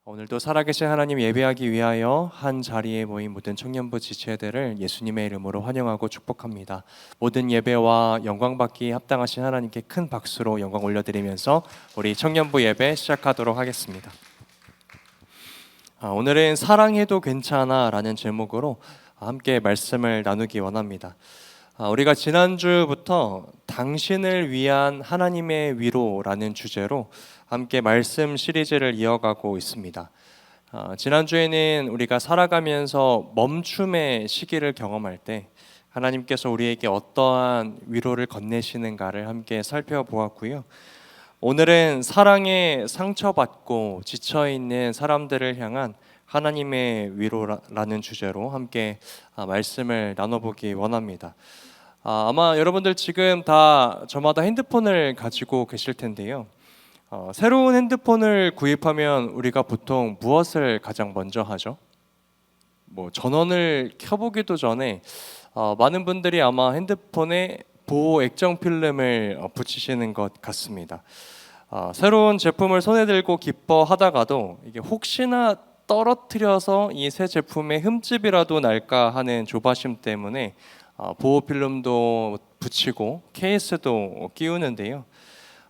오늘도 살아계신 하나님 예배하기 위하여 한 자리에 모인 모든 청년부 지체들을 예수님의 이름으로 환영하고 축복합니다. 모든 예배와 영광 받기 합당하신 하나님께 큰 박수로 영광 올려드리면서 우리 청년부 예배 시작하도록 하겠습니다. 오늘은 사랑해도 괜찮아 라는 제목으로 함께 말씀을 나누기 원합니다. 우리가 지난주부터 당신을 위한 하나님의 위로라는 주제로 함께 말씀 시리즈를 이어가고 있습니다. 지난주에는 우리가 살아가면서 멈춤의 시기를 경험할 때 하나님께서 우리에게 어떠한 위로를 건네시는가를 함께 살펴보았고요. 오늘은 사랑에 상처받고 지쳐있는 사람들을 향한 하나님의 위로라는 주제로 함께 말씀을 나눠보기 원합니다. 아마 여러분들 지금 다 저마다 핸드폰을 가지고 계실 텐데요. 새로운 핸드폰을 구입하면 우리가 보통 무엇을 가장 먼저 하죠? 전원을 켜보기도 전에 많은 분들이 아마 핸드폰에 보호 액정 필름을 붙이시는 것 같습니다. 새로운 제품을 손에 들고 기뻐하다가도 이게 혹시나 떨어뜨려서 이 새 제품에 흠집이라도 날까 하는 조바심 때문에 보호 필름도 붙이고 케이스도 끼우는데요.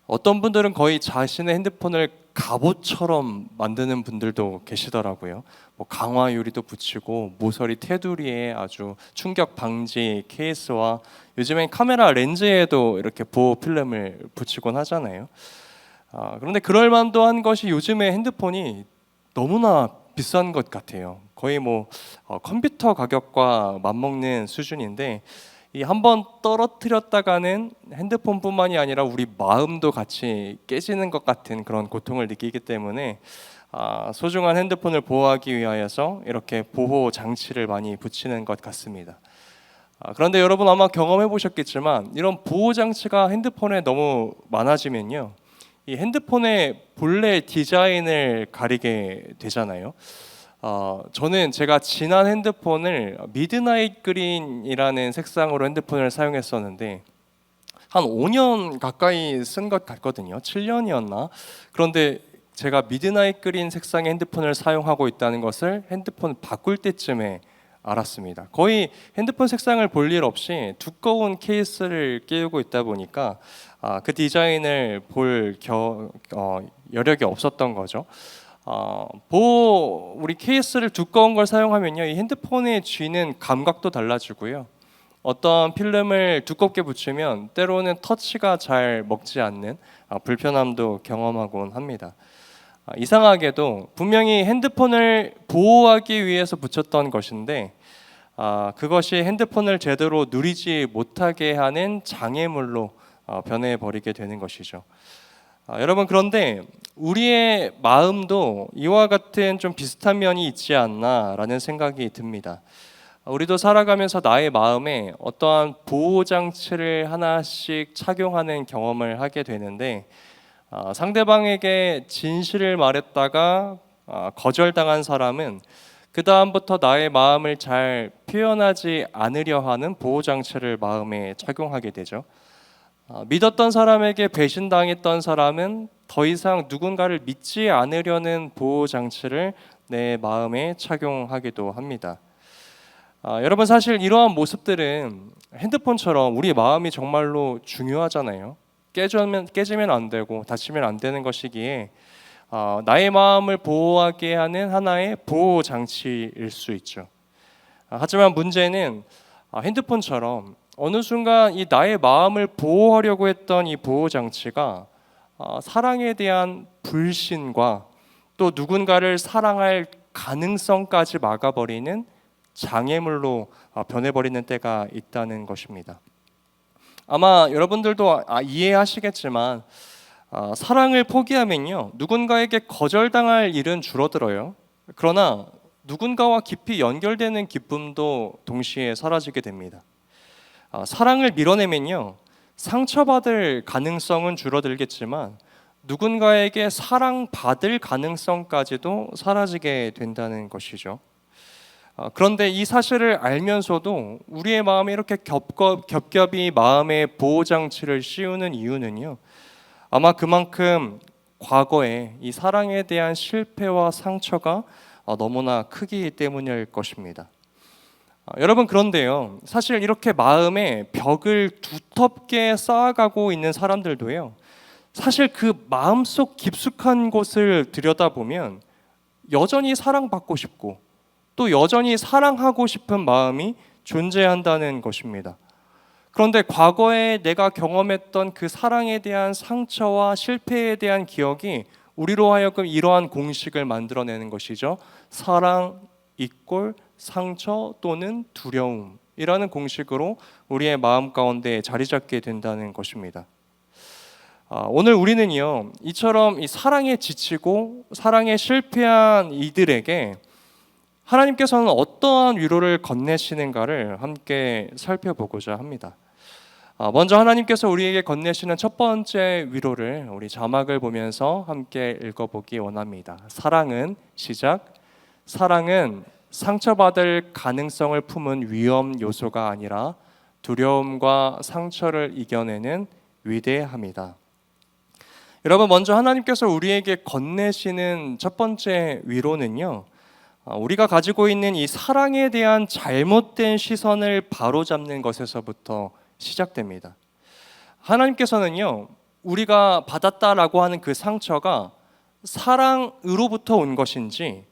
어떤 분들은 거의 자신의 핸드폰을 갑옷처럼 만드는 분들도 계시더라고요. 강화 유리도 붙이고 모서리 테두리에 아주 충격 방지 케이스와 요즘엔 카메라 렌즈에도 이렇게 보호 필름을 붙이곤 하잖아요. 그런데 그럴 만도 한 것이 요즘에 핸드폰이 너무나 비싼 것 같아요. 거의 컴퓨터 가격과 맞먹는 수준인데 이 한번 떨어뜨렸다가는 핸드폰뿐만이 아니라 우리 마음도 같이 깨지는 것 같은 그런 고통을 느끼기 때문에 소중한 핸드폰을 보호하기 위하여서 이렇게 보호 장치를 많이 붙이는 것 같습니다. 그런데 여러분 아마 경험해 보셨겠지만 이런 보호 장치가 핸드폰에 너무 많아지면요, 이 핸드폰의 본래 디자인을 가리게 되잖아요. 저는 제가 지난 핸드폰을 미드나잇 그린이라는 색상으로 핸드폰을 사용했었는데 한 5년 가까이 쓴 것 같거든요. 7년이었나? 그런데 제가 미드나잇 그린 색상의 핸드폰을 사용하고 있다는 것을 핸드폰 바꿀 때쯤에 알았습니다. 거의 핸드폰 색상을 볼 일 없이 두꺼운 케이스를 끼우고 있다 보니까 그 디자인을 볼 여력이 없었던 거죠. 우리 케이스를 두꺼운 걸 사용하면요, 이 핸드폰에 쥐는 감각도 달라지고요. 어떤 필름을 두껍게 붙이면 때로는 터치가 잘 먹지 않는 불편함도 경험하곤 합니다. 이상하게도 분명히 핸드폰을 보호하기 위해서 붙였던 것인데 그것이 핸드폰을 제대로 누리지 못하게 하는 장애물로 변해버리게 되는 것이죠. 여러분, 그런데 우리의 마음도 이와 같은 좀 비슷한 면이 있지 않나라는 생각이 듭니다. 우리도 살아가면서 나의 마음에 어떠한 보호장치를 하나씩 착용하는 경험을 하게 되는데 상대방에게 진실을 말했다가 거절당한 사람은 그 다음부터 나의 마음을 잘 표현하지 않으려 하는 보호장치를 마음에 착용하게 되죠. 믿었던 사람에게 배신당했던 사람은 더 이상 누군가를 믿지 않으려는 보호장치를 내 마음에 착용하기도 합니다. 여러분, 사실 이러한 모습들은 핸드폰처럼 우리 마음이 정말로 중요하잖아요. 깨지면 안 되고 다치면 안 되는 것이기에 나의 마음을 보호하게 하는 하나의 보호장치일 수 있죠. 하지만 문제는 핸드폰처럼 어느 순간 이 나의 마음을 보호하려고 했던 이 보호장치가 사랑에 대한 불신과 또 누군가를 사랑할 가능성까지 막아버리는 장애물로 변해버리는 때가 있다는 것입니다. 아마 여러분들도 이해하시겠지만 사랑을 포기하면요, 누군가에게 거절당할 일은 줄어들어요. 그러나 누군가와 깊이 연결되는 기쁨도 동시에 사라지게 됩니다. 사랑을 밀어내면요, 상처받을 가능성은 줄어들겠지만 누군가에게 사랑받을 가능성까지도 사라지게 된다는 것이죠. 그런데 이 사실을 알면서도 우리의 마음에 이렇게 겹겹이 마음의 보호장치를 씌우는 이유는요, 아마 그만큼 과거에 이 사랑에 대한 실패와 상처가 너무나 크기 때문일 것입니다. 여러분, 그런데요, 사실 이렇게 마음에 벽을 두텁게 쌓아가고 있는 사람들도요, 사실 그 마음속 깊숙한 곳을 들여다보면 여전히 사랑받고 싶고 또 여전히 사랑하고 싶은 마음이 존재한다는 것입니다. 그런데 과거에 내가 경험했던 그 사랑에 대한 상처와 실패에 대한 기억이 우리로 하여금 이러한 공식을 만들어내는 것이죠. 사랑 이꼴 상처 또는 두려움이라는 공식으로 우리의 마음 가운데 자리 잡게 된다는 것입니다. 오늘 우리는요, 이처럼 이 사랑에 지치고 사랑에 실패한 이들에게 하나님께서는 어떠한 위로를 건네시는가를 함께 살펴보고자 합니다. 먼저 하나님께서 우리에게 건네시는 첫 번째 위로를 우리 자막을 보면서 함께 읽어보기 원합니다. 사랑은 시작. 사랑은 상처받을 가능성을 품은 위험 요소가 아니라 두려움과 상처를 이겨내는 위대함이다. 여러분, 먼저 하나님께서 우리에게 건네시는 첫 번째 위로는요, 우리가 가지고 있는 이 사랑에 대한 잘못된 시선을 바로잡는 것에서부터 시작됩니다. 하나님께서는요, 우리가 받았다라고 하는 그 상처가 사랑으로부터 온 것인지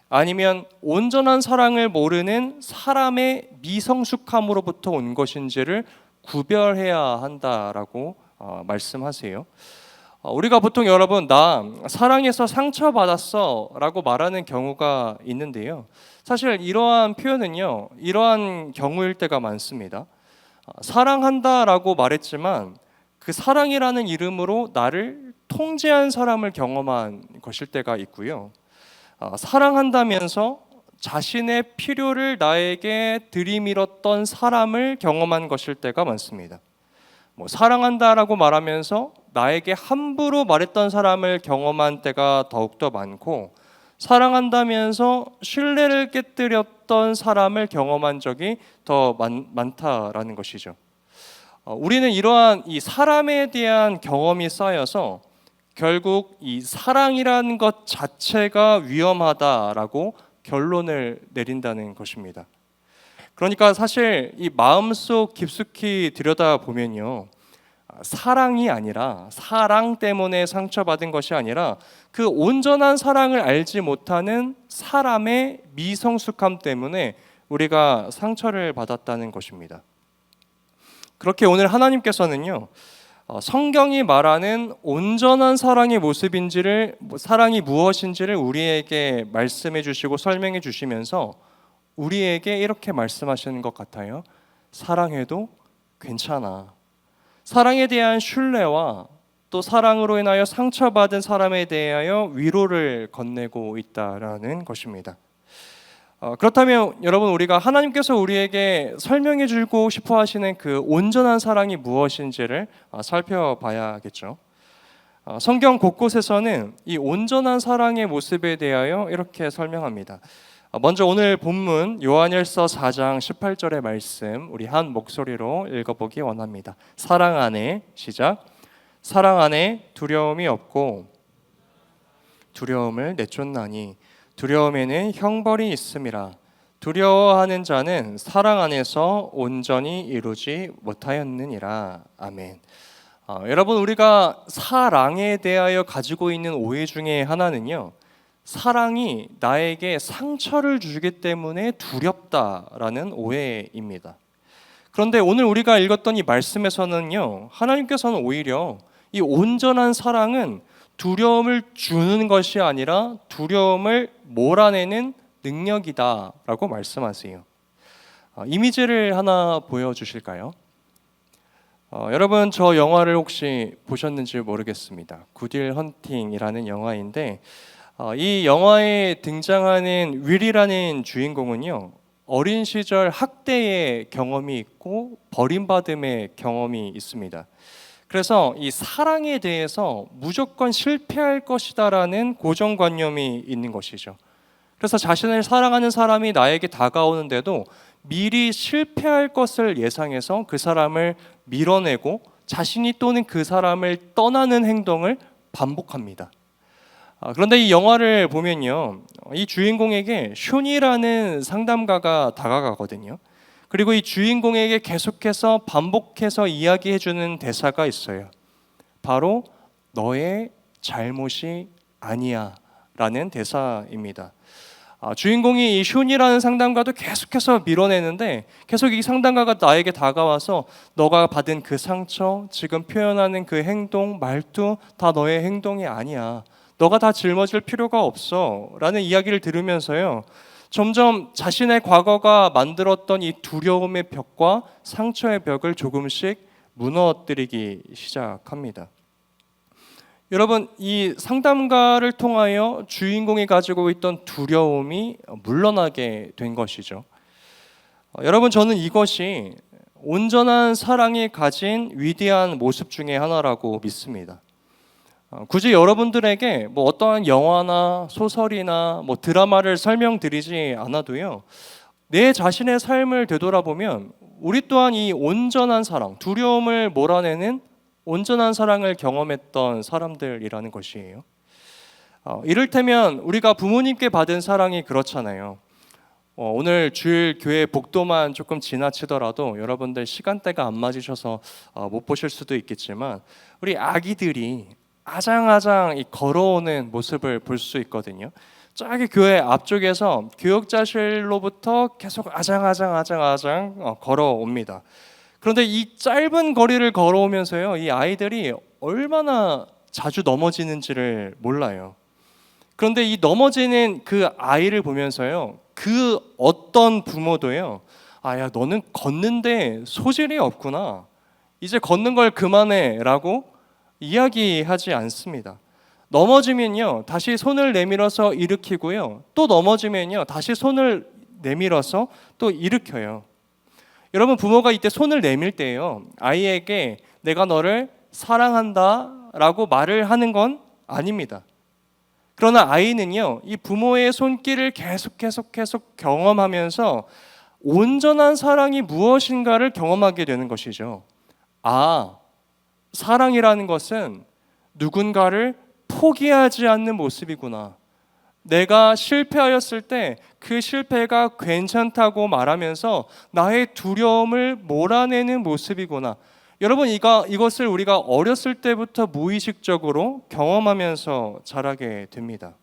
아니면 온전한 사랑을 모르는 사람의 미성숙함으로부터 온 것인지를 구별해야 한다라고 말씀하세요. 우리가 보통 여러분, 나 사랑해서 상처받았어 라고 말하는 경우가 있는데요, 사실 이러한 표현은요, 이러한 경우일 때가 많습니다. 사랑한다 라고 말했지만 그 사랑이라는 이름으로 나를 통제한 사람을 경험한 것일 때가 있고요, 사랑한다면서 자신의 필요를 나에게 들이밀었던 사람을 경험한 것일 때가 많습니다. 사랑한다라고 말하면서 나에게 함부로 말했던 사람을 경험한 때가 더욱더 많고, 사랑한다면서 신뢰를 깨뜨렸던 사람을 경험한 적이 더 많다라는 것이죠. 우리는 이러한 이 사람에 대한 경험이 쌓여서 결국 이 사랑이라는 것 자체가 위험하다라고 결론을 내린다는 것입니다. 그러니까 사실 이 마음속 깊숙이 들여다보면요, 사랑이 아니라, 사랑 때문에 상처받은 것이 아니라 그 온전한 사랑을 알지 못하는 사람의 미성숙함 때문에 우리가 상처를 받았다는 것입니다. 그렇게 오늘 하나님께서는요, 성경이 말하는 온전한 사랑의 모습인지를, 사랑이 무엇인지를 우리에게 말씀해 주시고 설명해 주시면서 우리에게 이렇게 말씀하시는 것 같아요. 사랑해도 괜찮아. 사랑에 대한 신뢰와 또 사랑으로 인하여 상처받은 사람에 대하여 위로를 건네고 있다라는 것입니다. 그렇다면 여러분, 우리가 하나님께서 우리에게 설명해 주고 싶어 하시는 그 온전한 사랑이 무엇인지를 살펴봐야겠죠. 성경 곳곳에서는 이 온전한 사랑의 모습에 대하여 이렇게 설명합니다. 먼저 오늘 본문 요한일서 4장 18절의 말씀 우리 한 목소리로 읽어보기 원합니다. 사랑 안에 시작. 사랑 안에 두려움이 없고 두려움을 내쫓나니 두려움에는 형벌이 있음이라. 두려워하는 자는 사랑 안에서 온전히 이루지 못하였느니라. 아멘. 여러분, 우리가 사랑에 대하여 가지고 있는 오해 중에 하나는요, 사랑이 나에게 상처를 주기 때문에 두렵다라는 오해입니다. 그런데 오늘 우리가 읽었던 이 말씀에서는요, 하나님께서는 오히려 이 온전한 사랑은 두려움을 주는 것이 아니라 두려움을 몰아내는 능력이다라고 말씀하세요. 이미지를 하나 보여주실까요? 여러분, 저 영화를 혹시 보셨는지 모르겠습니다. 굿윌 헌팅이라는 영화인데, 이 영화에 등장하는 윌이라는 주인공은요, 어린 시절 학대의 경험이 있고 버림받음의 경험이 있습니다. 그래서 이 사랑에 대해서 무조건 실패할 것이다라는 고정관념이 있는 것이죠. 그래서 자신을 사랑하는 사람이 나에게 다가오는데도 미리 실패할 것을 예상해서 그 사람을 밀어내고 자신이 또는 그 사람을 떠나는 행동을 반복합니다. 그런데 이 영화를 보면요, 이 주인공에게 숀이라는 상담가가 다가가거든요. 그리고 이 주인공에게 계속해서 반복해서 이야기해주는 대사가 있어요. 바로 너의 잘못이 아니야 라는 대사입니다. 주인공이 이 숀이라는 상담가도 계속해서 밀어내는데 계속 이 상담가가 나에게 다가와서 너가 받은 그 상처, 지금 표현하는 그 행동, 말투 다 너의 행동이 아니야. 너가 다 짊어질 필요가 없어 라는 이야기를 들으면서요, 점점 자신의 과거가 만들었던 이 두려움의 벽과 상처의 벽을 조금씩 무너뜨리기 시작합니다. 여러분, 이 상담가를 통하여 주인공이 가지고 있던 두려움이 물러나게 된 것이죠. 여러분, 저는 이것이 온전한 사랑이 가진 위대한 모습 중에 하나라고 믿습니다. 굳이 여러분들에게 뭐 어떠한 영화나 소설이나 뭐 드라마를 설명드리지 않아도요, 내 자신의 삶을 되돌아보면 우리 또한 이 온전한 사랑, 두려움을 몰아내는 온전한 사랑을 경험했던 사람들이라는 것이에요. 이를테면 우리가 부모님께 받은 사랑이 그렇잖아요. 오늘 주일 교회 복도만 조금 지나치더라도 여러분들 시간대가 안 맞으셔서 못 보실 수도 있겠지만 우리 아기들이 아장아장 걸어오는 모습을 볼 수 있거든요. 저기 교회 앞쪽에서 교육자실로부터 계속 아장아장 걸어옵니다. 그런데 이 짧은 거리를 걸어오면서요, 이 아이들이 얼마나 자주 넘어지는지를 몰라요. 그런데 이 넘어지는 그 아이를 보면서요, 그 어떤 부모도요, 야, 너는 걷는데 소질이 없구나, 이제 걷는 걸 그만해 라고 이야기하지 않습니다. 넘어지면요, 다시 손을 내밀어서 일으키고요, 또 넘어지면요, 다시 손을 내밀어서 또 일으켜요. 여러분, 부모가 이때 손을 내밀 때요, 아이에게 내가 너를 사랑한다 라고 말을 하는 건 아닙니다. 그러나 아이는요, 이 부모의 손길을 계속 경험하면서 온전한 사랑이 무엇인가를 경험하게 되는 것이죠. 사랑이라는 것은 누군가를 포기하지 않는 모습이구나. 내가 실패하였을 때 그 실패가 괜찮다고 말하면서 나의 두려움을 몰아내는 모습이구나. 여러분, 이것을 우리가 어렸을 때부터 무의식적으로 경험하면서 자라게 됩니다.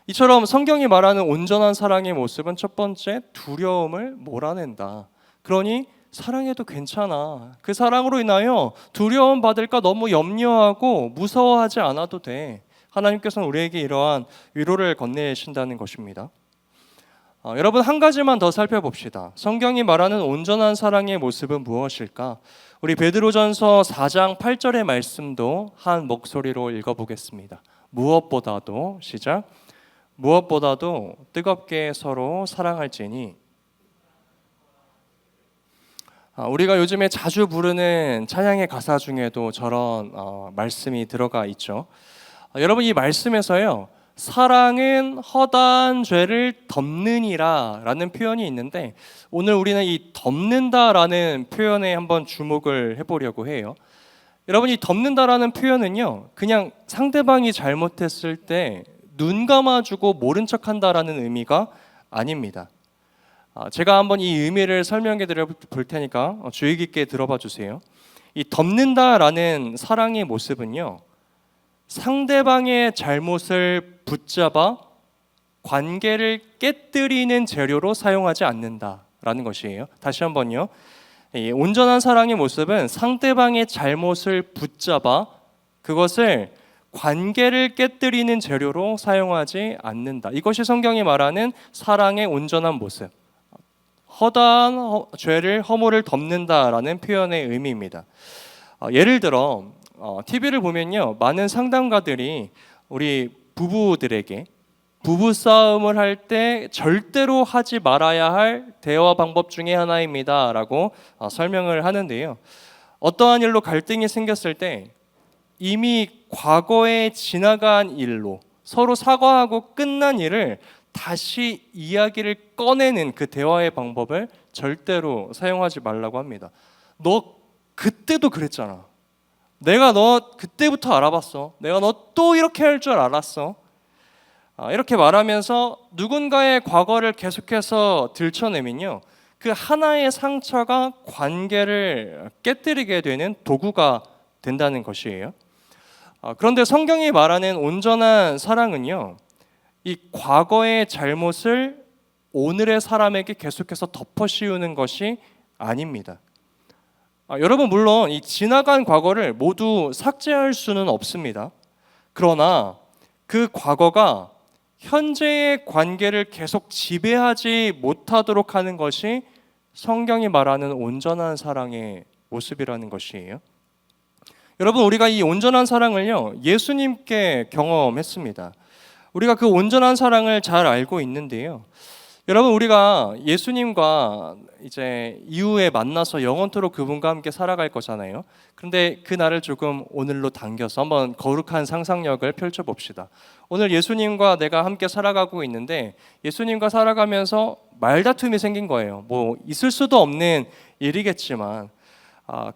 이처럼 성경이 말하는 온전한 사랑의 모습은 첫 번째, 두려움을 몰아낸다. 그러니 사랑해도 괜찮아. 그 사랑으로 인하여 두려움 받을까 너무 염려하고 무서워하지 않아도 돼. 하나님께서는 우리에게 이러한 위로를 건네신다는 것입니다. 여러분, 한 가지만 더 살펴봅시다. 성경이 말하는 온전한 사랑의 모습은 무엇일까? 우리 베드로전서 4장 8절의 말씀도 한 목소리로 읽어보겠습니다. 무엇보다도, 시작. 무엇보다도 뜨겁게 서로 사랑할지니. 우리가 요즘에 자주 부르는 찬양의 가사 중에도 저런 말씀이 들어가 있죠. 여러분, 이 말씀에서요, 사랑은 허다한 죄를 덮느니라 라는 표현이 있는데, 오늘 우리는 이 덮는다라는 표현에 한번 주목을 해보려고 해요. 여러분, 이 덮는다라는 표현은요, 그냥 상대방이 잘못했을 때 눈 감아주고 모른 척한다라는 의미가 아닙니다. 제가 한번 이 의미를 설명해 드려 볼 테니까 주의 깊게 들어봐 주세요. 이 덮는다라는 사랑의 모습은요, 상대방의 잘못을 붙잡아 관계를 깨뜨리는 재료로 사용하지 않는다라는 것이에요. 다시 한번요. 온전한 사랑의 모습은 상대방의 잘못을 붙잡아 그것을 관계를 깨뜨리는 재료로 사용하지 않는다. 이것이 성경이 말하는 사랑의 온전한 모습. 허다한 죄를, 허물을 덮는다라는 표현의 의미입니다. 예를 들어 TV를 보면요, 많은 상담가들이 우리 부부들에게 부부싸움을 할 때 절대로 하지 말아야 할 대화 방법 중에 하나입니다 라고 설명을 하는데요, 어떠한 일로 갈등이 생겼을 때 이미 과거에 지나간 일로 서로 사과하고 끝난 일을 다시 이야기를 꺼내는 그 대화의 방법을 절대로 사용하지 말라고 합니다. 너 그때도 그랬잖아. 내가 너 그때부터 알아봤어. 내가 너 또 이렇게 할 줄 알았어. 이렇게 말하면서 누군가의 과거를 계속해서 들춰내면요, 그 하나의 상처가 관계를 깨뜨리게 되는 도구가 된다는 것이에요. 그런데 성경이 말하는 온전한 사랑은요, 이 과거의 잘못을 오늘의 사람에게 계속해서 덮어 씌우는 것이 아닙니다. 여러분, 물론 이 지나간 과거를 모두 삭제할 수는 없습니다. 그러나 그 과거가 현재의 관계를 계속 지배하지 못하도록 하는 것이 성경이 말하는 온전한 사랑의 모습이라는 것이에요. 여러분, 우리가 이 온전한 사랑을요, 예수님께 경험했습니다. 우리가 그 온전한 사랑을 잘 알고 있는데요. 여러분, 우리가 예수님과 이제 이후에 만나서 영원토록 그분과 함께 살아갈 거잖아요. 그런데 그 날을 조금 오늘로 당겨서 한번 거룩한 상상력을 펼쳐봅시다. 오늘 예수님과 내가 함께 살아가고 있는데 예수님과 살아가면서 말다툼이 생긴 거예요. 뭐 있을 수도 없는 일이겠지만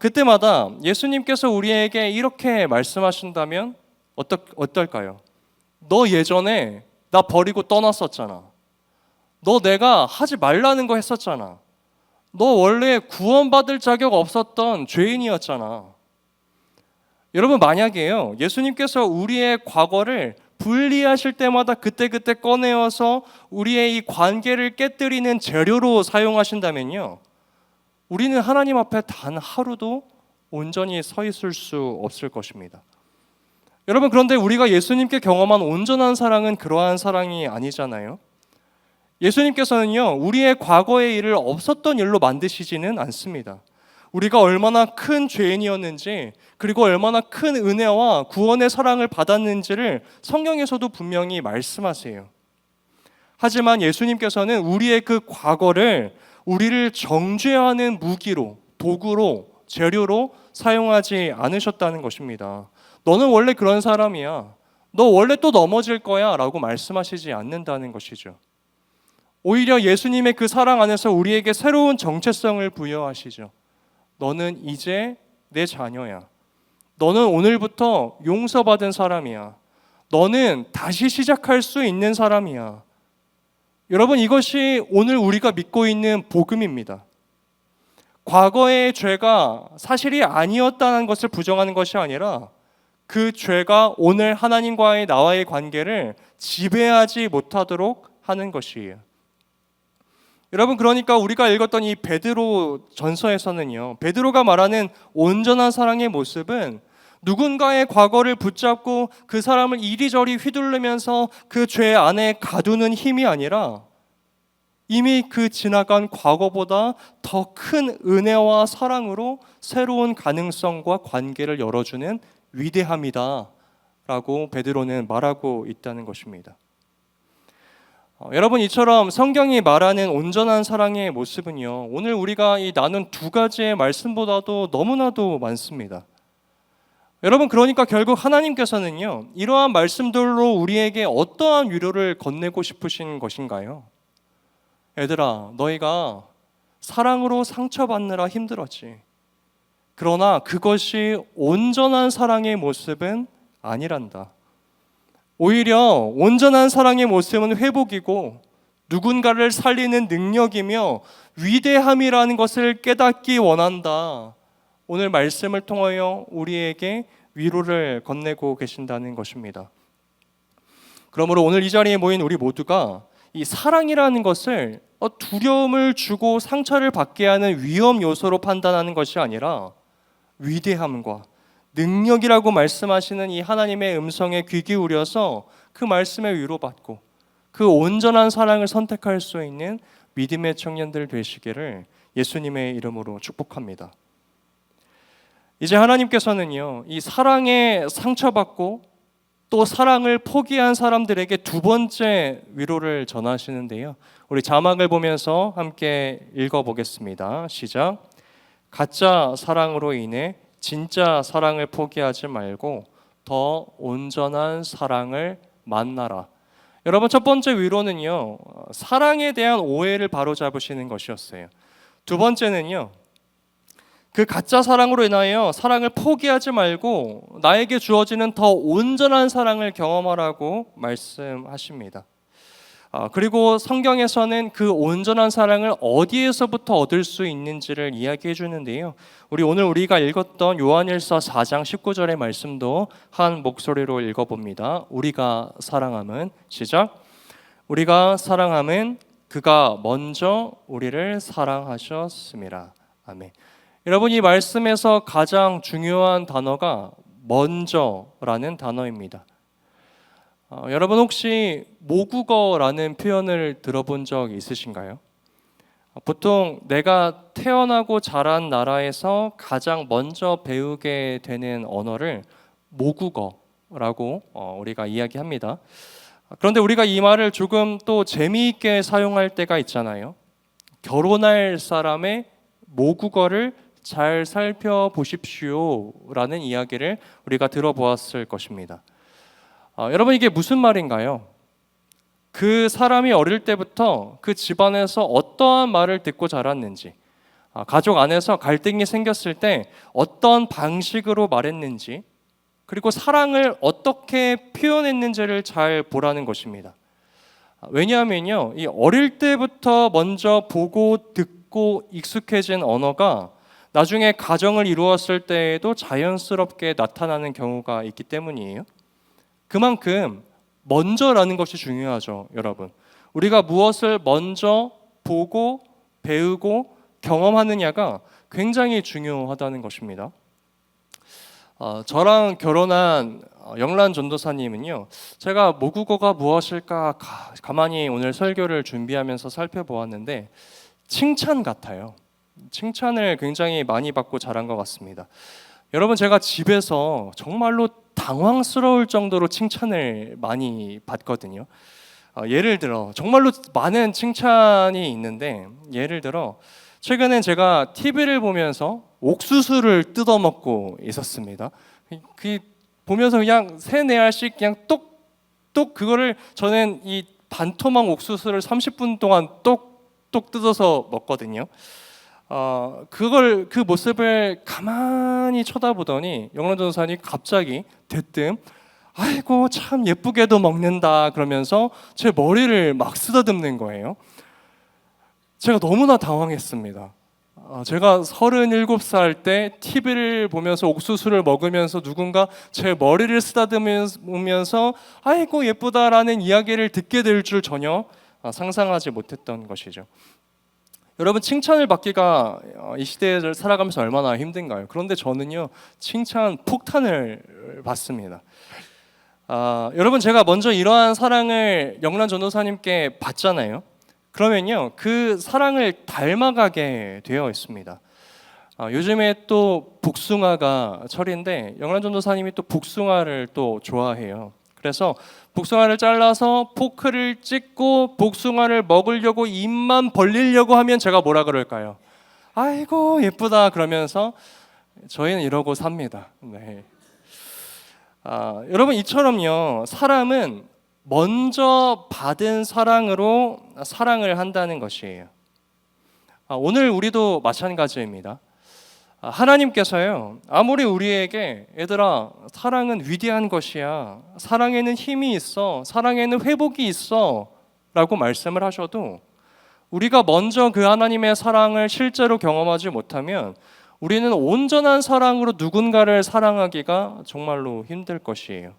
그때마다 예수님께서 우리에게 이렇게 말씀하신다면 어떨까요? 너 예전에 나 버리고 떠났었잖아. 너 내가 하지 말라는 거 했었잖아. 너 원래 구원받을 자격 없었던 죄인이었잖아. 여러분, 만약에요, 예수님께서 우리의 과거를 분리하실 때마다 그때그때 꺼내어서 우리의 이 관계를 깨뜨리는 재료로 사용하신다면요, 우리는 하나님 앞에 단 하루도 온전히 서 있을 수 없을 것입니다. 여러분, 그런데 우리가 예수님께 경험한 온전한 사랑은 그러한 사랑이 아니잖아요. 예수님께서는요, 우리의 과거의 일을 없었던 일로 만드시지는 않습니다. 우리가 얼마나 큰 죄인이었는지, 그리고 얼마나 큰 은혜와 구원의 사랑을 받았는지를 성경에서도 분명히 말씀하세요. 하지만 예수님께서는 우리의 그 과거를 우리를 정죄하는 무기로, 도구로, 재료로 사용하지 않으셨다는 것입니다. 너는 원래 그런 사람이야. 너 원래 또 넘어질 거야 라고 말씀하시지 않는다는 것이죠. 오히려 예수님의 그 사랑 안에서 우리에게 새로운 정체성을 부여하시죠. 너는 이제 내 자녀야. 너는 오늘부터 용서받은 사람이야. 너는 다시 시작할 수 있는 사람이야. 여러분, 이것이 오늘 우리가 믿고 있는 복음입니다. 과거의 죄가 사실이 아니었다는 것을 부정하는 것이 아니라 그 죄가 오늘 하나님과의 나와의 관계를 지배하지 못하도록 하는 것이에요. 여러분, 그러니까 우리가 읽었던 이 베드로 전서에서는요, 베드로가 말하는 온전한 사랑의 모습은 누군가의 과거를 붙잡고 그 사람을 이리저리 휘둘르면서 그 죄 안에 가두는 힘이 아니라 이미 그 지나간 과거보다 더 큰 은혜와 사랑으로 새로운 가능성과 관계를 열어주는 위대함이다 라고 베드로는 말하고 있다는 것입니다. 여러분, 이처럼 성경이 말하는 온전한 사랑의 모습은요, 오늘 우리가 이 나눈 두 가지의 말씀보다도 너무나도 많습니다. 여러분, 그러니까 결국 하나님께서는요, 이러한 말씀들로 우리에게 어떠한 위로를 건네고 싶으신 것인가요? 얘들아, 너희가 사랑으로 상처받느라 힘들었지. 그러나 그것이 온전한 사랑의 모습은 아니란다. 오히려 온전한 사랑의 모습은 회복이고 누군가를 살리는 능력이며 위대함이라는 것을 깨닫기 원한다. 오늘 말씀을 통하여 우리에게 위로를 건네고 계신다는 것입니다. 그러므로 오늘 이 자리에 모인 우리 모두가 이 사랑이라는 것을 두려움을 주고 상처를 받게 하는 위험 요소로 판단하는 것이 아니라 위대함과 능력이라고 말씀하시는 이 하나님의 음성에 귀 기울여서 그 말씀에 위로받고 그 온전한 사랑을 선택할 수 있는 믿음의 청년들 되시기를 예수님의 이름으로 축복합니다. 이제 하나님께서는요, 이 사랑에 상처받고 또 사랑을 포기한 사람들에게 두 번째 위로를 전하시는데요, 우리 자막을 보면서 함께 읽어보겠습니다. 시작. 가짜 사랑으로 인해 진짜 사랑을 포기하지 말고 더 온전한 사랑을 만나라. 여러분, 첫 번째 위로는요, 사랑에 대한 오해를 바로잡으시는 것이었어요. 두 번째는요, 그 가짜 사랑으로 인하여 사랑을 포기하지 말고 나에게 주어지는 더 온전한 사랑을 경험하라고 말씀하십니다. 그리고 성경에서는 그 온전한 사랑을 어디에서부터 얻을 수 있는지를 이야기해 주는데요. 오늘 우리가 읽었던 요한일서 4장 19절의 말씀도 한 목소리로 읽어봅니다. 우리가 사랑함은 시작. 우리가 사랑함은 그가 먼저 우리를 사랑하셨습니다. 아멘. 여러분, 이 말씀에서 가장 중요한 단어가 먼저라는 단어입니다. 여러분 혹시 모국어라는 표현을 들어본 적 있으신가요? 보통 내가 태어나고 자란 나라에서 가장 먼저 배우게 되는 언어를 모국어라고 우리가 이야기합니다. 그런데 우리가 이 말을 조금 또 재미있게 사용할 때가 있잖아요. 결혼할 사람의 모국어를 잘 살펴보십시오 라는 이야기를 우리가 들어보았을 것입니다. 여러분, 이게 무슨 말인가요? 그 사람이 어릴 때부터 그 집안에서 어떠한 말을 듣고 자랐는지, 가족 안에서 갈등이 생겼을 때 어떤 방식으로 말했는지, 그리고 사랑을 어떻게 표현했는지를 잘 보라는 것입니다. 왜냐하면요, 이 어릴 때부터 먼저 보고 듣고 익숙해진 언어가 나중에 가정을 이루었을 때에도 자연스럽게 나타나는 경우가 있기 때문이에요. 그만큼 먼저라는 것이 중요하죠, 여러분. 우리가 무엇을 먼저 보고 배우고 경험하느냐가 굉장히 중요하다는 것입니다. 저랑 결혼한 영란 전도사님은요, 제가 모국어가 무엇일까 가만히 오늘 설교를 준비하면서 살펴보았는데 칭찬 같아요. 칭찬을 굉장히 많이 받고 자란 것 같습니다. 여러분, 제가 집에서 정말로 당황스러울 정도로 칭찬을 많이 받거든요. 예를 들어 정말로 많은 칭찬이 있는데, 예를 들어 최근에 제가 TV를 보면서 옥수수를 뜯어먹고 있었습니다. 그 보면서 그냥 3-4알씩 그냥 똑똑 그거를 저는 이 반토막 옥수수를 30분 동안 똑똑 뜯어서 먹거든요. 그 모습을 가만히 쳐다보더니 영란 전도사님 갑자기 대뜸 아이고 참 예쁘게도 먹는다 그러면서 제 머리를 막 쓰다듬는 거예요. 제가 너무나 당황했습니다. 제가 37살 때 TV를 보면서 옥수수를 먹으면서 누군가 제 머리를 쓰다듬으면서 아이고 예쁘다라는 이야기를 듣게 될 줄 전혀 상상하지 못했던 것이죠. 여러분, 칭찬을 받기가 이 시대를 살아가면서 얼마나 힘든가요? 그런데 저는요, 칭찬 폭탄을 받습니다. 여러분, 제가 먼저 이러한 사랑을 영란 전도사님께 받잖아요. 그러면요, 그 사랑을 닮아가게 되어 있습니다. 요즘에 또 복숭아가 철인데 영란 전도사님이 또 복숭아를 또 좋아해요. 그래서 복숭아를 잘라서 포크를 찍고 복숭아를 먹으려고 입만 벌리려고 하면 제가 뭐라 그럴까요? 아이고 예쁘다 그러면서 저희는 이러고 삽니다. 네. 여러분, 이처럼요, 사람은 먼저 받은 사랑으로 사랑을 한다는 것이에요. 오늘 우리도 마찬가지입니다. 하나님께서요, 아무리 우리에게 얘들아 사랑은 위대한 것이야, 사랑에는 힘이 있어, 사랑에는 회복이 있어 라고 말씀을 하셔도 우리가 먼저 그 하나님의 사랑을 실제로 경험하지 못하면 우리는 온전한 사랑으로 누군가를 사랑하기가 정말로 힘들 것이에요.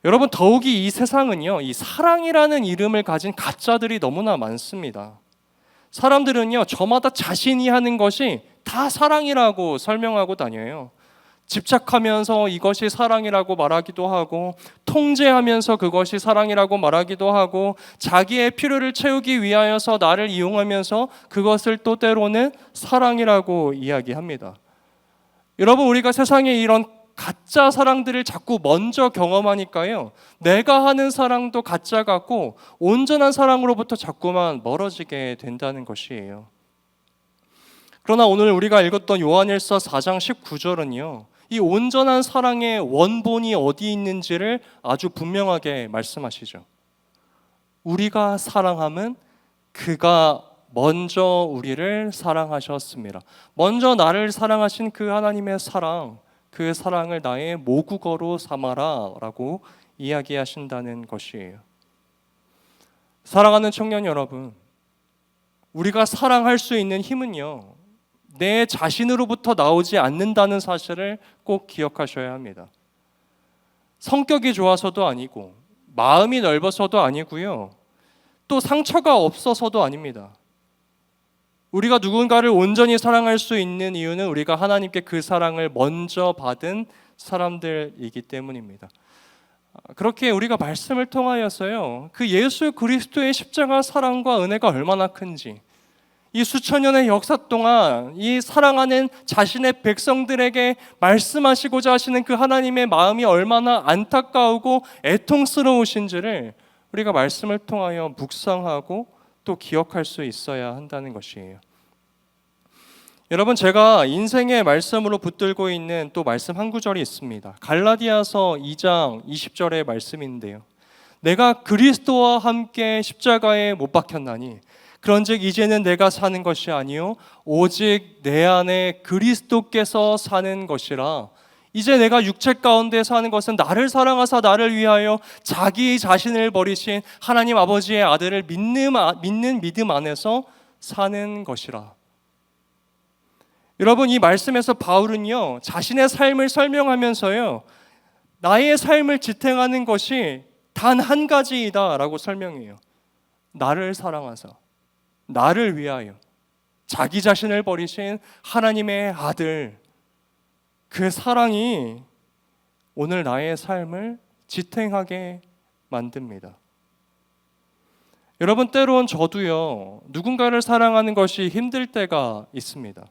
여러분, 더욱이 이 세상은요, 이 사랑이라는 이름을 가진 가짜들이 너무나 많습니다. 사람들은요, 저마다 자신이 하는 것이 다 사랑이라고 설명하고 다녀요. 집착하면서 이것이 사랑이라고 말하기도 하고, 통제하면서 그것이 사랑이라고 말하기도 하고, 자기의 필요를 채우기 위하여서 나를 이용하면서 그것을 또 때로는 사랑이라고 이야기합니다. 여러분, 우리가 세상에 이런 가짜 사랑들을 자꾸 먼저 경험하니까요, 내가 하는 사랑도 가짜 같고 온전한 사랑으로부터 자꾸만 멀어지게 된다는 것이에요. 그러나 오늘 우리가 읽었던 요한일서 4장 19절은요, 이 온전한 사랑의 원본이 어디 있는지를 아주 분명하게 말씀하시죠. 우리가 사랑함은 그가 먼저 우리를 사랑하셨습니다. 먼저 나를 사랑하신 그 하나님의 사랑, 그 사랑을 나의 모국어로 삼아라 라고 이야기하신다는 것이에요. 사랑하는 청년 여러분, 우리가 사랑할 수 있는 힘은요, 내 자신으로부터 나오지 않는다는 사실을 꼭 기억하셔야 합니다. 성격이 좋아서도 아니고 마음이 넓어서도 아니고요, 또 상처가 없어서도 아닙니다. 우리가 누군가를 온전히 사랑할 수 있는 이유는 우리가 하나님께 그 사랑을 먼저 받은 사람들이기 때문입니다. 그렇게 우리가 말씀을 통하여서요, 그 예수 그리스도의 십자가 사랑과 은혜가 얼마나 큰지, 이 수천 년의 역사 동안 이 사랑하는 자신의 백성들에게 말씀하시고자 하시는 그 하나님의 마음이 얼마나 안타까우고 애통스러우신지를 우리가 말씀을 통하여 묵상하고 또 기억할 수 있어야 한다는 것이에요. 여러분, 제가 인생의 말씀으로 붙들고 있는 또 말씀 한 구절이 있습니다. 갈라디아서 2장 20절의 말씀인데요, 내가 그리스도와 함께 십자가에 못 박혔나니 그런즉 이제는 내가 사는 것이 아니요 오직 내 안에 그리스도께서 사는 것이라. 이제 내가 육체 가운데 사는 것은 나를 사랑하사 나를 위하여 자기 자신을 버리신 하나님 아버지의 아들을 믿는 믿음 안에서 사는 것이라. 여러분, 이 말씀에서 바울은요, 자신의 삶을 설명하면서요, 나의 삶을 지탱하는 것이 단 한 가지이다 라고 설명해요. 나를 사랑하사 나를 위하여 자기 자신을 버리신 하나님의 아들, 그 사랑이 오늘 나의 삶을 지탱하게 만듭니다. 여러분, 때론 저도요, 누군가를 사랑하는 것이 힘들 때가 있습니다.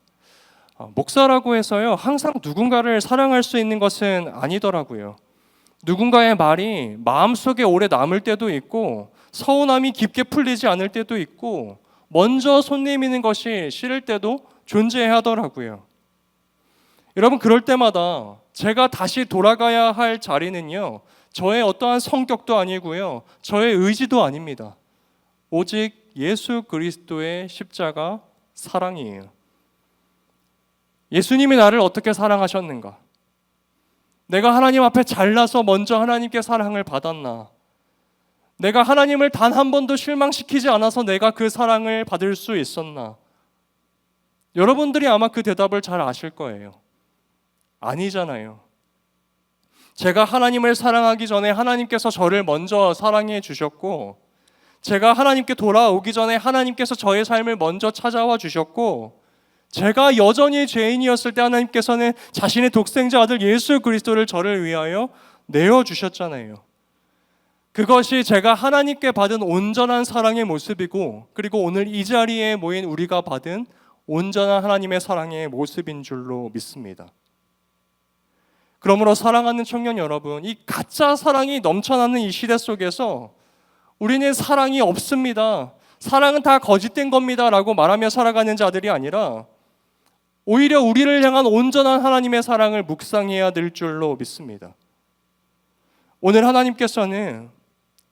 목사라고 해서요, 항상 누군가를 사랑할 수 있는 것은 아니더라고요. 누군가의 말이 마음속에 오래 남을 때도 있고, 서운함이 깊게 풀리지 않을 때도 있고, 먼저 손 내미는 것이 싫을 때도 존재하더라고요. 여러분, 그럴 때마다 제가 다시 돌아가야 할 자리는요, 저의 어떠한 성격도 아니고요, 저의 의지도 아닙니다. 오직 예수 그리스도의 십자가 사랑이에요. 예수님이 나를 어떻게 사랑하셨는가? 내가 하나님 앞에 잘나서 먼저 하나님께 사랑을 받았나? 내가 하나님을 단 한 번도 실망시키지 않아서 내가 그 사랑을 받을 수 있었나? 여러분들이 아마 그 대답을 잘 아실 거예요. 아니잖아요. 제가 하나님을 사랑하기 전에 하나님께서 저를 먼저 사랑해 주셨고, 제가 하나님께 돌아오기 전에 하나님께서 저의 삶을 먼저 찾아와 주셨고, 제가 여전히 죄인이었을 때 하나님께서는 자신의 독생자 아들 예수 그리스도를 저를 위하여 내어주셨잖아요. 그것이 제가 하나님께 받은 온전한 사랑의 모습이고, 그리고 오늘 이 자리에 모인 우리가 받은 온전한 하나님의 사랑의 모습인 줄로 믿습니다. 그러므로 사랑하는 청년 여러분, 이 가짜 사랑이 넘쳐나는 이 시대 속에서 우리는 사랑이 없습니다, 사랑은 다 거짓된 겁니다 라고 말하며 살아가는 자들이 아니라 오히려 우리를 향한 온전한 하나님의 사랑을 묵상해야 될 줄로 믿습니다. 오늘 하나님께서는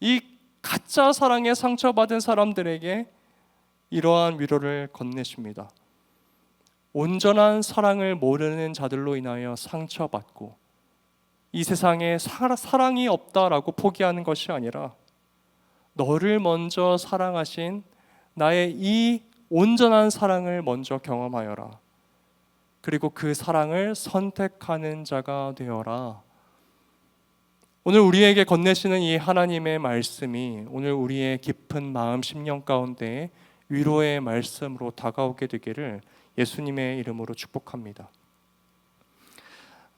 이 가짜 사랑에 상처받은 사람들에게 이러한 위로를 건네십니다. 온전한 사랑을 모르는 자들로 인하여 상처받고 이 세상에 사랑이 없다라고 포기하는 것이 아니라 너를 먼저 사랑하신 나의 이 온전한 사랑을 먼저 경험하여라. 그리고 그 사랑을 선택하는 자가 되어라. 오늘 우리에게 건네시는 이 하나님의 말씀이 오늘 우리의 깊은 마음 심령 가운데 위로의 말씀으로 다가오게 되기를 예수님의 이름으로 축복합니다.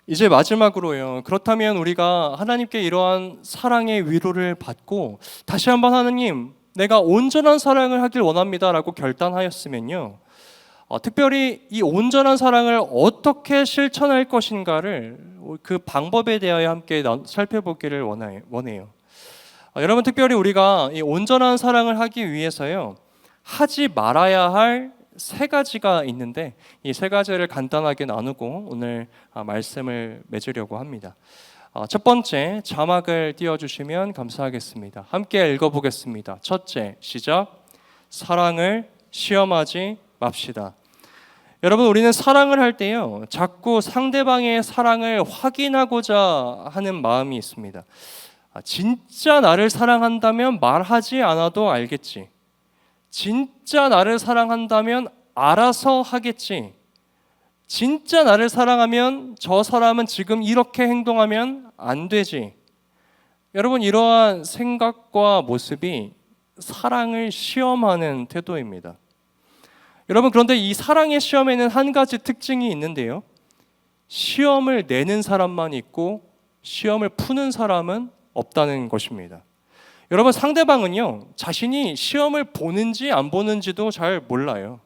이제 마지막으로요, 그렇다면 우리가 하나님께 이러한 사랑의 위로를 받고 다시 한번 하나님, 내가 온전한 사랑을 하길 원합니다 라고 결단하였으면요, 특별히 이 온전한 사랑을 어떻게 실천할 것인가를 그 방법에 대하여 함께 살펴보기를 원해요. 여러분, 특별히 우리가 이 온전한 사랑을 하기 위해서요, 하지 말아야 할 세 가지가 있는데 이 세 가지를 간단하게 나누고 오늘 말씀을 맺으려고 합니다. 첫 번째, 자막을 띄워주시면 감사하겠습니다. 함께 읽어보겠습니다. 첫째, 시작. 사랑을 시험하지 맙시다. 여러분, 우리는 사랑을 할 때요, 자꾸 상대방의 사랑을 확인하고자 하는 마음이 있습니다. 진짜 나를 사랑한다면 말하지 않아도 알겠지. 진짜 나를 사랑한다면 알아서 하겠지. 진짜 나를 사랑하면 저 사람은 지금 이렇게 행동하면 안 되지. 여러분, 이러한 생각과 모습이 사랑을 시험하는 태도입니다. 여러분, 그런데 이 사랑의 시험에는 한 가지 특징이 있는데요, 시험을 내는 사람만 있고 시험을 푸는 사람은 없다는 것입니다. 여러분, 상대방은요, 자신이 시험을 보는지 안 보는지도 잘 몰라요.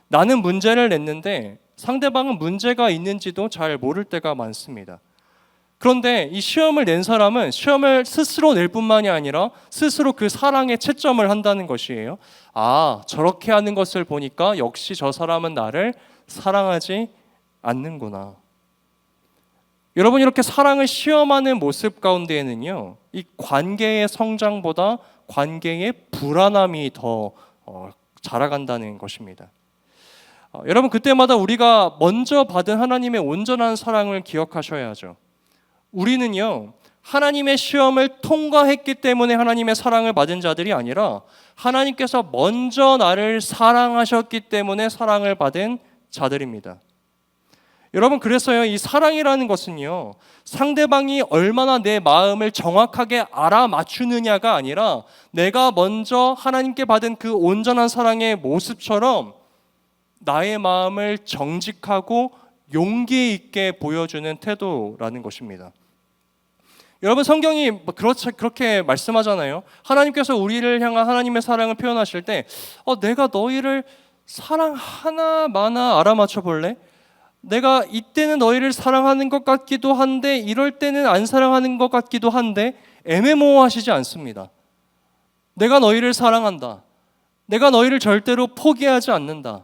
나는 문제를 냈는데 상대방은 문제가 있는지도 잘 모를 때가 많습니다. 그런데 이 시험을 낸 사람은 시험을 스스로 낼 뿐만이 아니라 스스로 그 사랑에 채점을 한다는 것이에요. 저렇게 하는 것을 보니까 역시 저 사람은 나를 사랑하지 않는구나. 여러분, 이렇게 사랑을 시험하는 모습 가운데에는요, 이 관계의 성장보다 관계의 불안함이 더 자라간다는 것입니다. 여러분, 그때마다 우리가 먼저 받은 하나님의 온전한 사랑을 기억하셔야죠. 우리는요, 하나님의 시험을 통과했기 때문에 하나님의 사랑을 받은 자들이 아니라 하나님께서 먼저 나를 사랑하셨기 때문에 사랑을 받은 자들입니다. 여러분, 그래서요, 이 사랑이라는 것은요, 상대방이 얼마나 내 마음을 정확하게 알아맞추느냐가 아니라 내가 먼저 하나님께 받은 그 온전한 사랑의 모습처럼 나의 마음을 정직하고 용기 있게 보여주는 태도라는 것입니다. 여러분, 성경이 그렇게 말씀하잖아요. 하나님께서 우리를 향한 하나님의 사랑을 표현하실 때 내가 너희를 사랑하나 마나 알아맞혀 볼래? 내가 이때는 너희를 사랑하는 것 같기도 한데 이럴 때는 안 사랑하는 것 같기도 한데 애매모호하시지 않습니다. 내가 너희를 사랑한다. 내가 너희를 절대로 포기하지 않는다.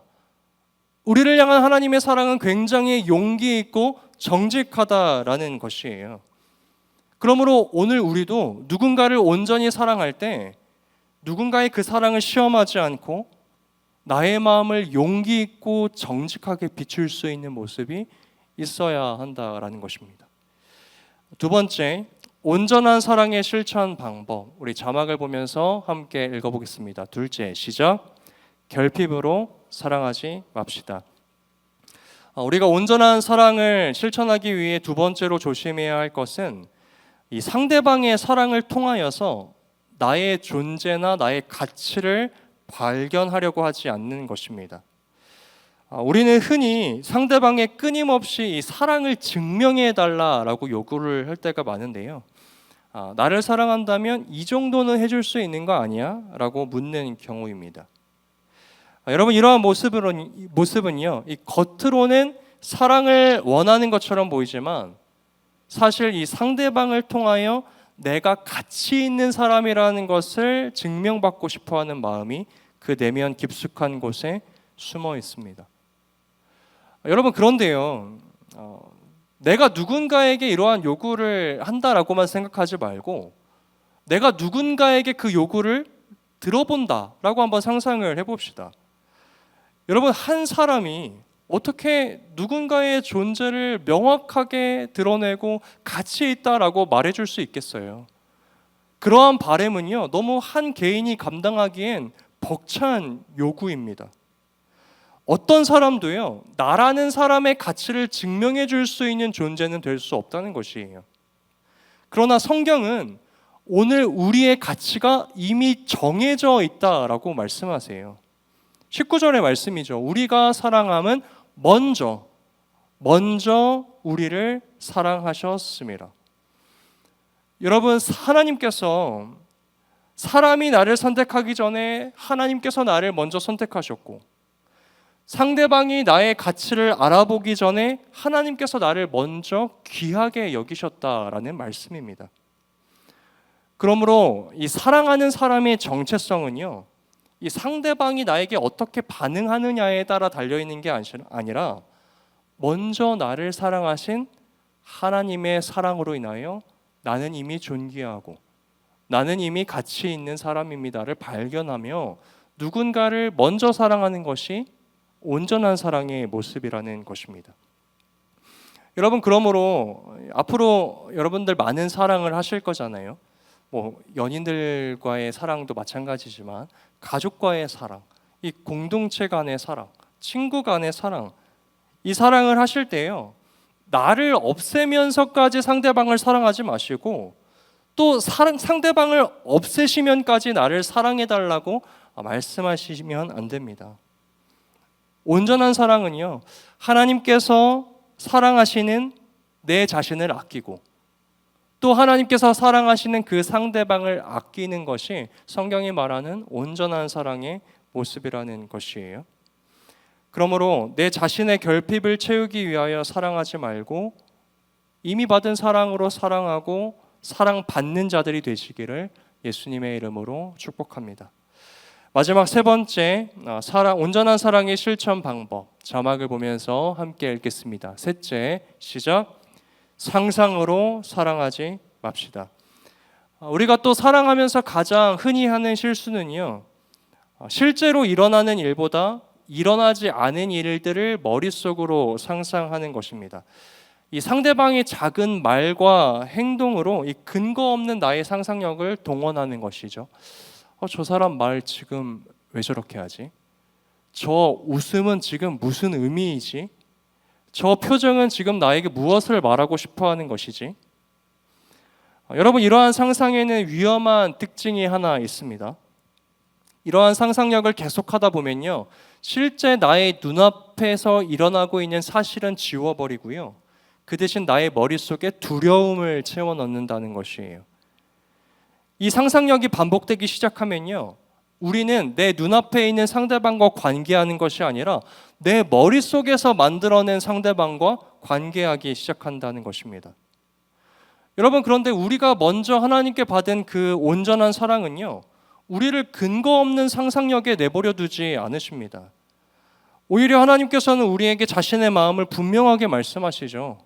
우리를 향한 하나님의 사랑은 굉장히 용기 있고 정직하다라는 것이에요. 그러므로 오늘 우리도 누군가를 온전히 사랑할 때 누군가의 그 사랑을 시험하지 않고 나의 마음을 용기 있고 정직하게 비출 수 있는 모습이 있어야 한다라는 것입니다. 두 번째, 온전한 사랑의 실천 방법. 우리 자막을 보면서 함께 읽어보겠습니다. 둘째, 시작. 결핍으로 사랑하지 맙시다. 우리가 온전한 사랑을 실천하기 위해 두 번째로 조심해야 할 것은 이 상대방의 사랑을 통하여서 나의 존재나 나의 가치를 발견하려고 하지 않는 것입니다. 우리는 흔히 상대방에 끊임없이 이 사랑을 증명해 달라라고 요구를 할 때가 많은데요, 나를 사랑한다면 이 정도는 해줄 수 있는 거 아니야? 라고 묻는 경우입니다. 여러분, 이러한 모습은요, 이 겉으로는 사랑을 원하는 것처럼 보이지만 사실 이 상대방을 통하여 내가 가치 있는 사람이라는 것을 증명받고 싶어하는 마음이 그 내면 깊숙한 곳에 숨어 있습니다. 여러분, 그런데요, 내가 누군가에게 이러한 요구를 한다라고만 생각하지 말고 내가 누군가에게 그 요구를 들어본다라고 한번 상상을 해봅시다. 여러분, 한 사람이 어떻게 누군가의 존재를 명확하게 드러내고 가치 있다라고 말해줄 수 있겠어요? 그러한 바람은요, 너무 한 개인이 감당하기엔 벅찬 요구입니다. 어떤 사람도요, 나라는 사람의 가치를 증명해 줄 수 있는 존재는 될 수 없다는 것이에요. 그러나 성경은 오늘 우리의 가치가 이미 정해져 있다라고 말씀하세요. 19절의 말씀이죠. 우리가 사랑함은 먼저 우리를 사랑하셨습니다. 여러분, 하나님께서 사람이 나를 선택하기 전에 하나님께서 나를 먼저 선택하셨고, 상대방이 나의 가치를 알아보기 전에 하나님께서 나를 먼저 귀하게 여기셨다라는 말씀입니다. 그러므로 이 사랑하는 사람의 정체성은요, 이 상대방이 나에게 어떻게 반응하느냐에 따라 달려있는 게 아니라 먼저 나를 사랑하신 하나님의 사랑으로 인하여 나는 이미 존귀하고 나는 이미 가치 있는 사람입니다를 발견하며 누군가를 먼저 사랑하는 것이 온전한 사랑의 모습이라는 것입니다. 여러분, 그러므로 앞으로 여러분들 많은 사랑을 하실 거잖아요. 뭐 연인들과의 사랑도 마찬가지지만 가족과의 사랑, 이 공동체 간의 사랑, 친구 간의 사랑, 이 사랑을 하실 때요, 나를 없애면서까지 상대방을 사랑하지 마시고 또 상대방을 없애시면까지 나를 사랑해달라고 말씀하시면 안 됩니다. 온전한 사랑은요, 하나님께서 사랑하시는 내 자신을 아끼고 또 하나님께서 사랑하시는 그 상대방을 아끼는 것이 성경이 말하는 온전한 사랑의 모습이라는 것이에요. 그러므로 내 자신의 결핍을 채우기 위하여 사랑하지 말고 이미 받은 사랑으로 사랑하고 사랑받는 자들이 되시기를 예수님의 이름으로 축복합니다. 마지막 세 번째, 온전한 사랑의 실천 방법, 자막을 보면서 함께 읽겠습니다. 셋째, 시작. 상상으로 사랑하지 맙시다. 우리가 또 사랑하면서 가장 흔히 하는 실수는요, 실제로 일어나는 일보다 일어나지 않은 일들을 머릿속으로 상상하는 것입니다. 이 상대방의 작은 말과 행동으로 이 근거 없는 나의 상상력을 동원하는 것이죠. 저 사람 말 지금 왜 저렇게 하지? 저 웃음은 지금 무슨 의미이지? 저 표정은 지금 나에게 무엇을 말하고 싶어 하는 것이지? 여러분, 이러한 상상에는 위험한 특징이 하나 있습니다. 이러한 상상력을 계속하다 보면요, 실제 나의 눈앞에서 일어나고 있는 사실은 지워버리고요, 그 대신 나의 머릿속에 두려움을 채워 넣는다는 것이에요. 이 상상력이 반복되기 시작하면요, 우리는 내 눈앞에 있는 상대방과 관계하는 것이 아니라 내 머릿속에서 만들어낸 상대방과 관계하기 시작한다는 것입니다. 여러분, 그런데 우리가 먼저 하나님께 받은 그 온전한 사랑은요, 우리를 근거 없는 상상력에 내버려 두지 않으십니다. 오히려 하나님께서는 우리에게 자신의 마음을 분명하게 말씀하시죠.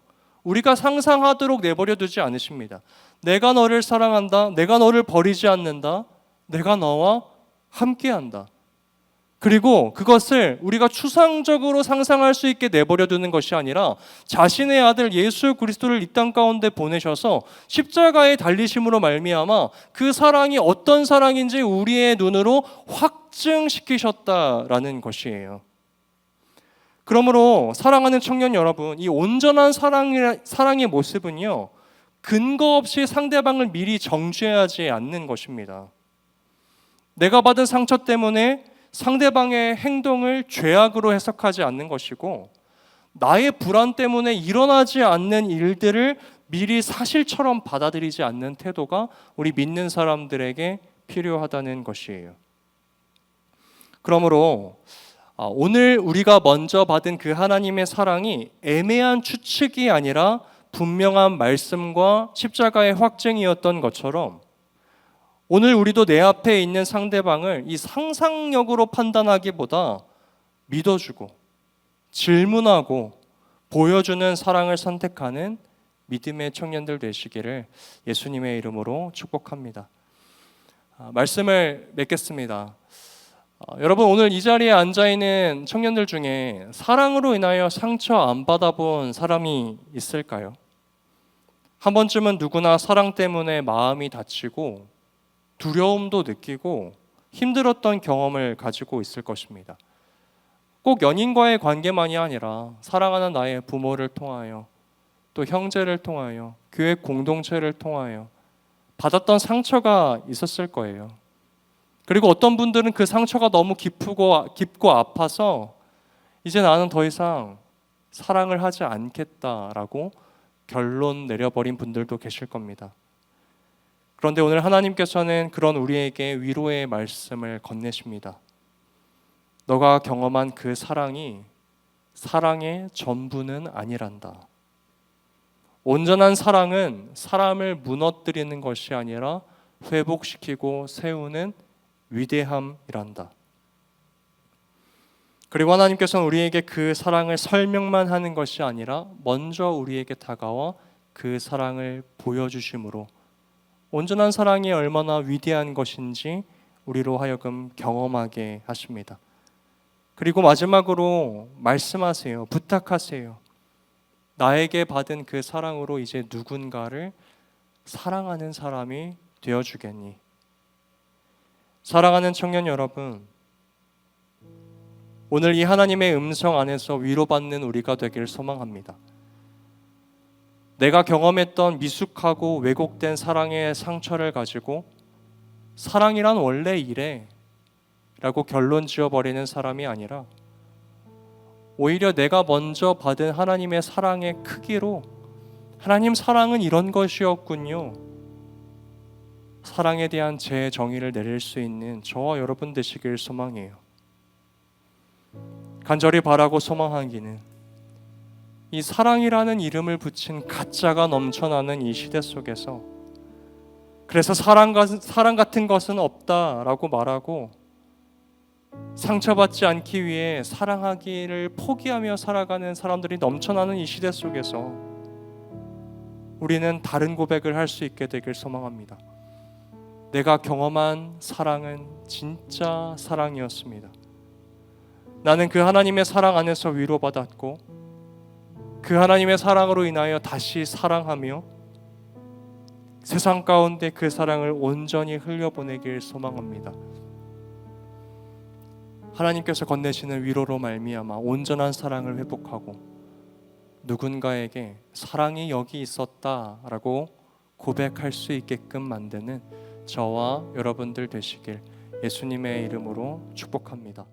우리가 상상하도록 내버려 두지 않으십니다. 내가 너를 사랑한다. 내가 너를 버리지 않는다. 내가 너와 함께한다. 그리고 그것을 우리가 추상적으로 상상할 수 있게 내버려 두는 것이 아니라 자신의 아들 예수 그리스도를 이 땅 가운데 보내셔서 십자가에 달리심으로 말미암아 그 사랑이 어떤 사랑인지 우리의 눈으로 확증시키셨다라는 것이에요. 그러므로 사랑하는 청년 여러분, 이 온전한 사랑의 모습은요, 근거 없이 상대방을 미리 정죄하지 않는 것입니다. 내가 받은 상처 때문에 상대방의 행동을 죄악으로 해석하지 않는 것이고, 나의 불안 때문에 일어나지 않는 일들을 미리 사실처럼 받아들이지 않는 태도가 우리 믿는 사람들에게 필요하다는 것이에요. 그러므로 오늘 우리가 먼저 받은 그 하나님의 사랑이 애매한 추측이 아니라 분명한 말씀과 십자가의 확증이었던 것처럼 오늘 우리도 내 앞에 있는 상대방을 이 상상력으로 판단하기보다 믿어주고 질문하고 보여주는 사랑을 선택하는 믿음의 청년들 되시기를 예수님의 이름으로 축복합니다. 말씀을 맺겠습니다. 여러분, 오늘 이 자리에 앉아있는 청년들 중에 사랑으로 인하여 상처 안 받아본 사람이 있을까요? 한 번쯤은 누구나 사랑 때문에 마음이 다치고 두려움도 느끼고 힘들었던 경험을 가지고 있을 것입니다. 꼭 연인과의 관계만이 아니라 사랑하는 나의 부모를 통하여 또 형제를 통하여 교회 공동체를 통하여 받았던 상처가 있었을 거예요. 그리고 어떤 분들은 그 상처가 너무 깊고 아파서 이제 나는 더 이상 사랑을 하지 않겠다라고 결론 내려버린 분들도 계실 겁니다. 그런데 오늘 하나님께서는 그런 우리에게 위로의 말씀을 건네십니다. 너가 경험한 그 사랑이 사랑의 전부는 아니란다. 온전한 사랑은 사람을 무너뜨리는 것이 아니라 회복시키고 세우는 위대함이란다. 그리고 하나님께서는 우리에게 그 사랑을 설명만 하는 것이 아니라 먼저 우리에게 다가와 그 사랑을 보여주심으로 온전한 사랑이 얼마나 위대한 것인지 우리로 하여금 경험하게 하십니다. 그리고 마지막으로 말씀하세요. 부탁하세요. 나에게 받은 그 사랑으로 이제 누군가를 사랑하는 사람이 되어주겠니? 사랑하는 청년 여러분, 오늘 이 하나님의 음성 안에서 위로받는 우리가 되길 소망합니다. 내가 경험했던 미숙하고 왜곡된 사랑의 상처를 가지고 사랑이란 원래 이래 라고 결론 지어버리는 사람이 아니라 오히려 내가 먼저 받은 하나님의 사랑의 크기로 하나님 사랑은 이런 것이었군요, 사랑에 대한 제 정의를 내릴 수 있는 저와 여러분 되시길 소망해요. 간절히 바라고 소망하기는 이 사랑이라는 이름을 붙인 가짜가 넘쳐나는 이 시대 속에서, 그래서 사랑 같은 것은 없다라고 말하고 상처받지 않기 위해 사랑하기를 포기하며 살아가는 사람들이 넘쳐나는 이 시대 속에서 우리는 다른 고백을 할 수 있게 되길 소망합니다. 내가 경험한 사랑은 진짜 사랑이었습니다. 나는 그 하나님의 사랑 안에서 위로받았고 그 하나님의 사랑으로 인하여 다시 사랑하며 세상 가운데 그 사랑을 온전히 흘려보내길 소망합니다. 하나님께서 건네시는 위로로 말미암아 온전한 사랑을 회복하고 누군가에게 사랑이 여기 있었다라고 고백할 수 있게끔 만드는 저와 여러분들 되시길 예수님의 이름으로 축복합니다.